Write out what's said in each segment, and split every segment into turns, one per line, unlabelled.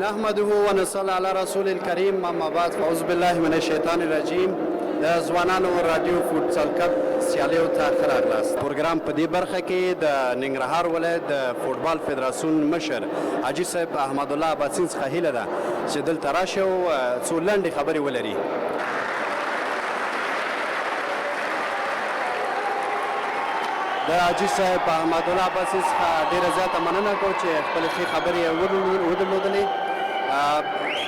نحمده ونصلي على رسول الكريم اما بعد فاعوذ بالله من الشیطان الرجیم. د ځوانانو رادیو فوټسال کپ سیالیو ته ښه راغلاست. پروګرام په دې برخه کې د ننګرهار ولایت د فوټبال فدراسیون مشر حاجي صاحب احمد الله اباسین څخه هیله ده چې دلته راشي او څو لنډې خبرې ولري. د حاجي صاحب احمد الله اباسین څخه ډېره زیاته مننه کوم چې خپلې ښې خبرې یې ودرلودلې.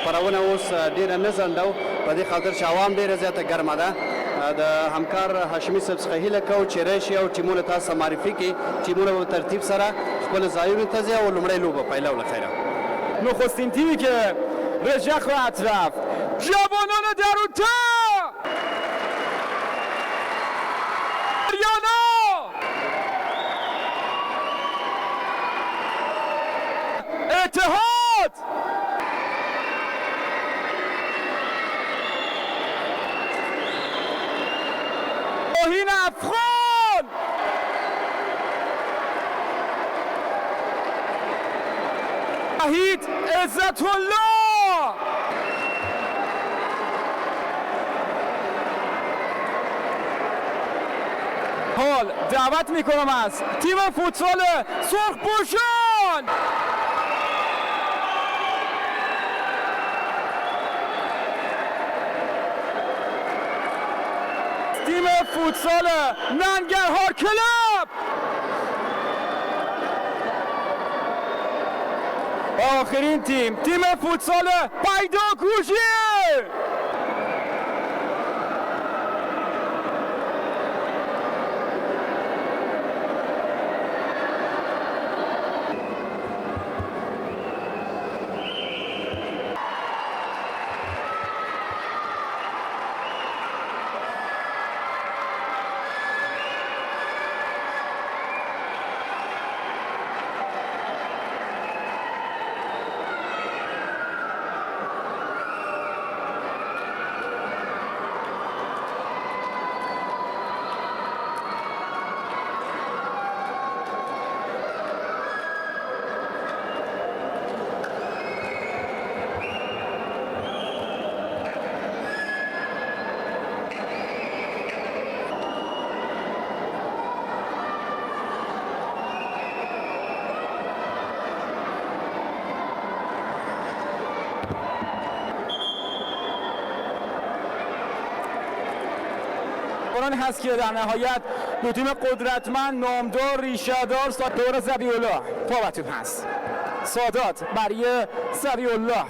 خپرونه اوس ډېره نه ځنډو په دې خاطر چې عوام ډېره زیاته ګرمه ده. د همکار هاشمي صاحب څخه هیله کوو چې راشي او ټیمونه تاسو معرفي کړي. ټیمونه به ترتیب سره خپل ځایونو ته ځي او لومړۍ لوبه پیلو له خیره.
نخستین تیمی که رژه خواهد رفت جوانان درونتا اتحاد توهین افغان شهید عزت الله حال دعوت میکنم از تیم فوتسال سرخپوشان تیم فوتسال ننگرهار کلاب آخرین تیم فوتسال پیداکوژی هست که در نهایت دو تیم قدرتمند نامدار ریشه‌دار دور ذبیح الله پابتون هست. سادات برای ذبیح الله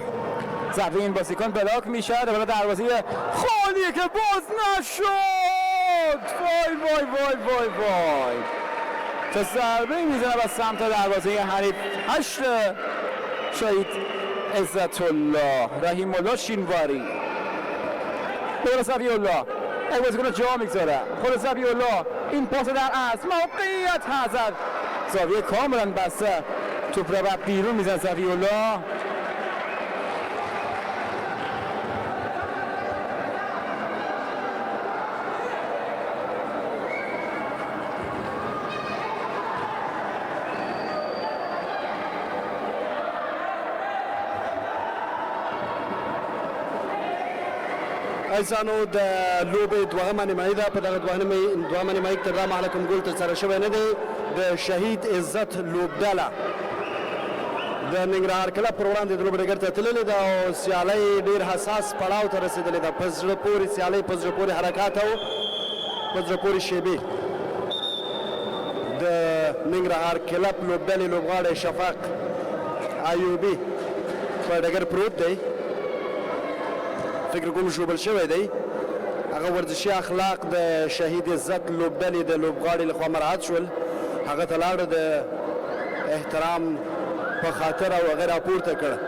ضربه این بازیکن بلاک میشه در دروازه خالی که باز نشد. وای وای وای وای وای چه ضربه میزنه به سمت دروازه حریف. 8 شهید عزت الله رحیم الله شینواری دور ذبیح الله بازیکن جا میگذاره خود ذبیح الله این پاس در اصل موقعیت حذر زاویه کاملا بسته توپ رو بیرون میزنه ذبیح الله.
ایسانو د لوبې دوهمه نیمایي ده. په دغه دوهمه نیمایي کې تر دا مهاله کوم ګول ترسره شوی نه دی. د شهید عزت لوبډله د ننګرهار کلب پر وړاندې د لوبې ډګر ته تللې ده او سیالۍ ډېر حساس پړاو ته رسېدلې ده. په زړه پورې سیالۍ، په زړه پورې حرکات او په زړه پورې شیبې. د ننګرهار کلب لوبډلې لوبغاړی شفاق ایوبي په ډګر پروت دی. فکر کوم ژوبل شوی دی. هغه ورزشي اخلاق د شهید عزت لوبډلې د لوبغاړي لخوا مراعات شول. هغه ته لاړه د احترام په خاطر او هغه راپورته کړه.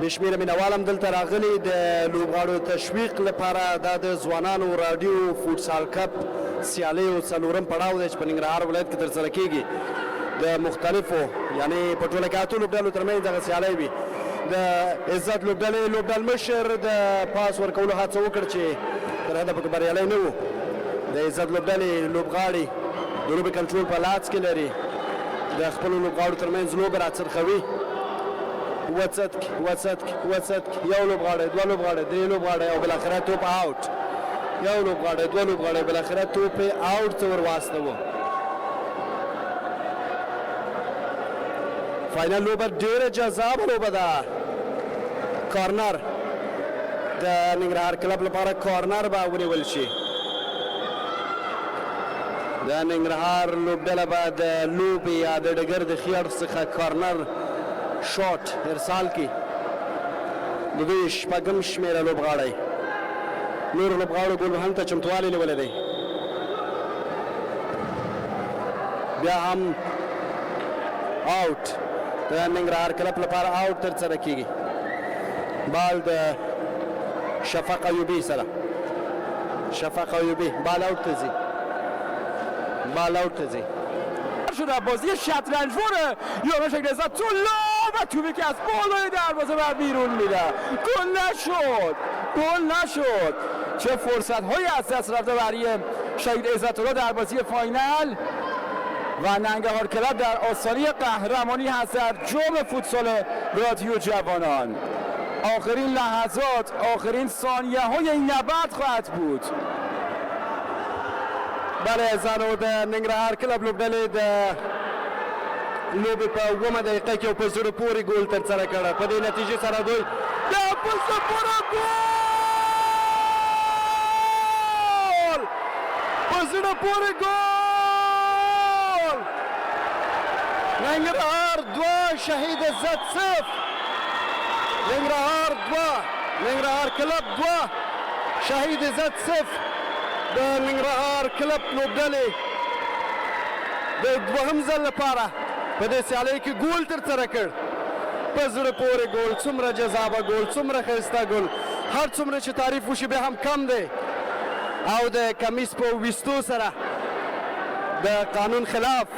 بې شمېره مینهوال هم دلته راغلي د لوبغاړو تشویق لپاره. دا د ځوانانو راډیو فوټسال کپ سیالیو څلورم پړاو دی چې په ننګرهار ولایت کې ترسره کیږي. د مختلفو یعنې په ټوله کې اتو لوبډلو ترمنځ دغه سیالۍ وي. د عزت لوبډل مشر د پاس ورکولو هڅه وکړه چې تر هدفه کې بریالی نه و. د عزت لوبډلې لوبغاړي د لوبې کنټرول په لاس کې لري. د خپلو لوبغاړو ترمنځ لوبه راڅرخوي وڅټک یو لوبغاړی دوه لوبغاړی درې لوبغاړی او بالاخره توپ آوټ یو لوبغاړی دوه لوبغاړی بالاخره توپ یې آوټ ته ور واستوه فاینل لوبه ډېره جذابه لوبه ده کارنر د ننګرهار کلب لپاره کارنر به ونیول شي د ننګرهار لوبډله به د لوبې یا د ډګر د ښي اړخ څخه کارنر شاټ ارسال کړي د دوی شپږم شمېره لوبغاړی نورو لوبغاړو ګول وهلو ته چمتووالی نیولی دی بیا هم آوټ د ننګرهار کلب لپاره آوټ ترسره کیږي بال د شفق ایوبي سره شفق ایوبی بال آوټ ته ځي بال آوټ ته ځي
شده بازی شطرنج‌واره یارش اگرزد تو و توپی که از بالای دروازه بر بیرون میره گل نشد چه فرصت هایی از دست رفته برای شهید عزت‌الله در بازی فاینال و ننگرهار کلب در آستانه قهرمانی هست در جام فوتسال رادیو جوانان آخرین لحظات آخرین ثانیه های این نبرد خواهد بود
بله زانو د ننګرهار کلب لوبډلې د لوبې په اوومه دقیقه کې یو په زړه پورې ګول ترسره کړه په دې نتیجې سره دوی د په زړه پورې ګول په زړه پورې ګول ننګرهار 2 شهید عزت 0 ننګرهار 2 ننګرهار کلب 2 شهید عزت 0 د ننګرهار کلب لوبډلې د دوهم ځل لپاره په دې سیالۍ کې ګول ترسره کړ په زړه پورې ګول څومره جذابه ګول څومره ښایسته ګول هر څومره چې تعریف وشي بیا هم کم دی او د کمیس په ویستو سره د قانون خلاف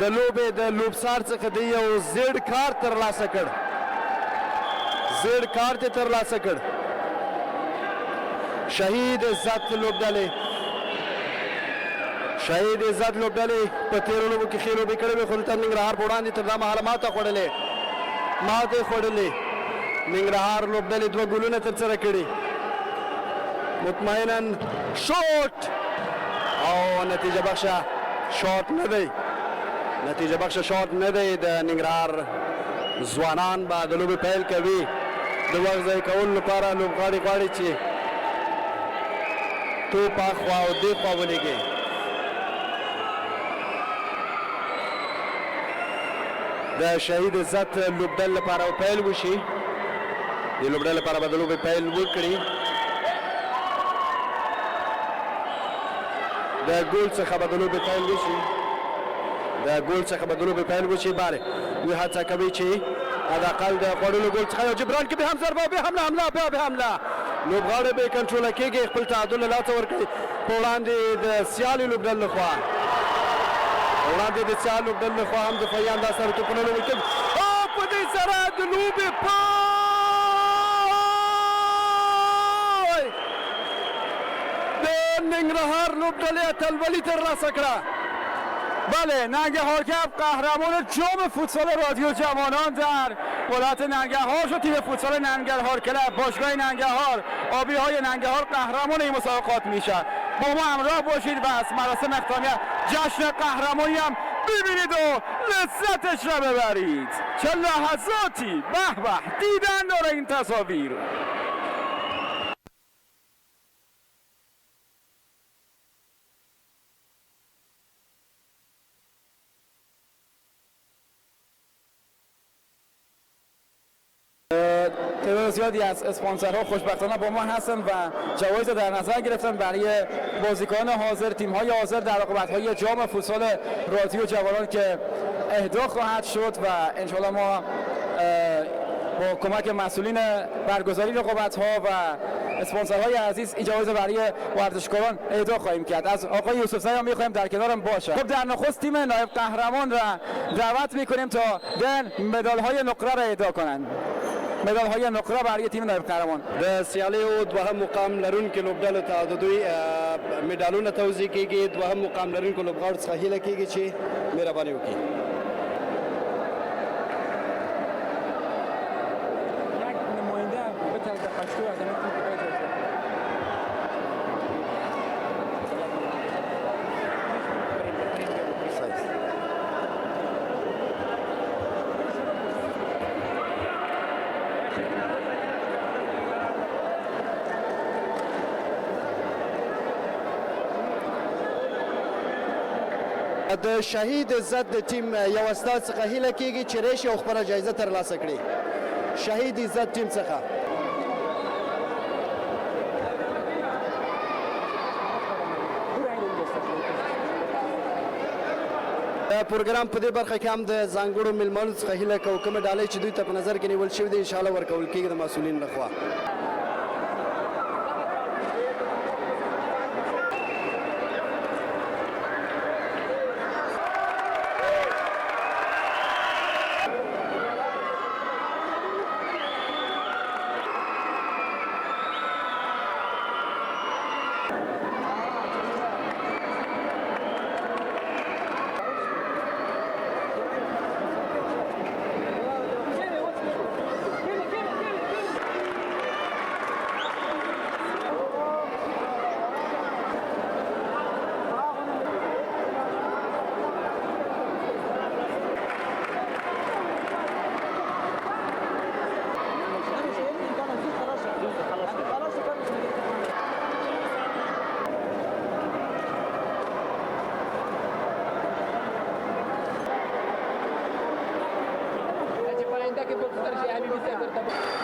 د لوبې د لوبسار څخه د یو زیړ کارت ترلاسه کړ زیړ کارت یې ترلاسه کړ شهید عزت لوبډلې شهید عزت لوبډلې په تېرو لوبو کې ښې لوبې کړې وې خو دلته ننګرهار په وړاندې تر دا مهاله ماته خوړلې ننګرهار لوبډلې 2 ګولونه ترسره کړي مطمئنا شوټ او نتیجه بخشه شوټ نه دی د ننګرهار ځوانان به د لوبې پیل کوي د وخت ضایع کولو لپاره لوبغاړي غواړي چې توپ اخوا او دېخوا ولېږي د شهید عزت لوبډلې لپاره پیل وشي د لوبډلې لپاره به د لوبې پیل وکړي د ګول څخه به د لوبې پیل وشي بله دوی هڅه کوي چې حداقل د خوړلو ګول څخه یو جبران کې به هم ضربه بیا حمله لوبغاړی به یې کنټروله کېږي خپل تعادل له لاسه ورکوي په وړاندې د سیالې لوبډلې لخوا هم دفاعي انداز سره توپونه لوبول کوي او په دې سره د لوبې پای د ننګرهار لوبډلې اتلولي ترلاسه کړه
بله ننگرهار کلب قهرمان جام فوتسال رادیو جوانان در ولایت ننگرهار شد تیم فوتسال ننگرهار کلب باشگاه ننگرهار آبی های ننگرهار قهرمان این مسابقات میشه با ما همراه باشید و از مراسم اختتامیه جشن قهرمانی هم ببینید و لذتش را ببرید چه لحظاتی به دیدن داره این تصاویر تعداد زیادی از اسپانسرها خوشبختانه با ما هستن و جوایز در نظر گرفتن برای بازیکنان حاضر تیم‌های حاضر در رقابت‌های جام فوتسال رادیو جوانان که اهدا خواهد شد و انشالله ما با کمک مسئولین برگزاری رقابت‌ها و اسپانسرهای عزیز این جوایز برای ورزشکاران اهدا خواهیم کرد. از آقای یوسفزی هم می‌خوایم در کنارم باشه. خب در نخست تیم نایب قهرمان را دعوت می‌کنیم تا مدال‌های نقره را اهدا کنند. مدال‌های نقره برای تیم نایب قهرمان
د سیالیو دوهم مقام لرونکو لوبډلو ته د دوی مډالونه توزیع کیږي دوهم مقام لرونکو لوبغاړو څخه هیله کیږي چې مهرباني وکړي د شهید عزت د ټیم یو استاد څخه هیله کیږي چې راشي او خپله جایزه ترلاسه کړي. شهید عزت ټیم څخه د پروګرام په دې برخه کې هم د ځانګړو میلمنو څخه هیله کوو کومه ډالۍ چې دوی ته په نظر کې نیول شوي دي انشاءالله ورکول کېږي د مسؤلین لخوا.
que por estar ya mi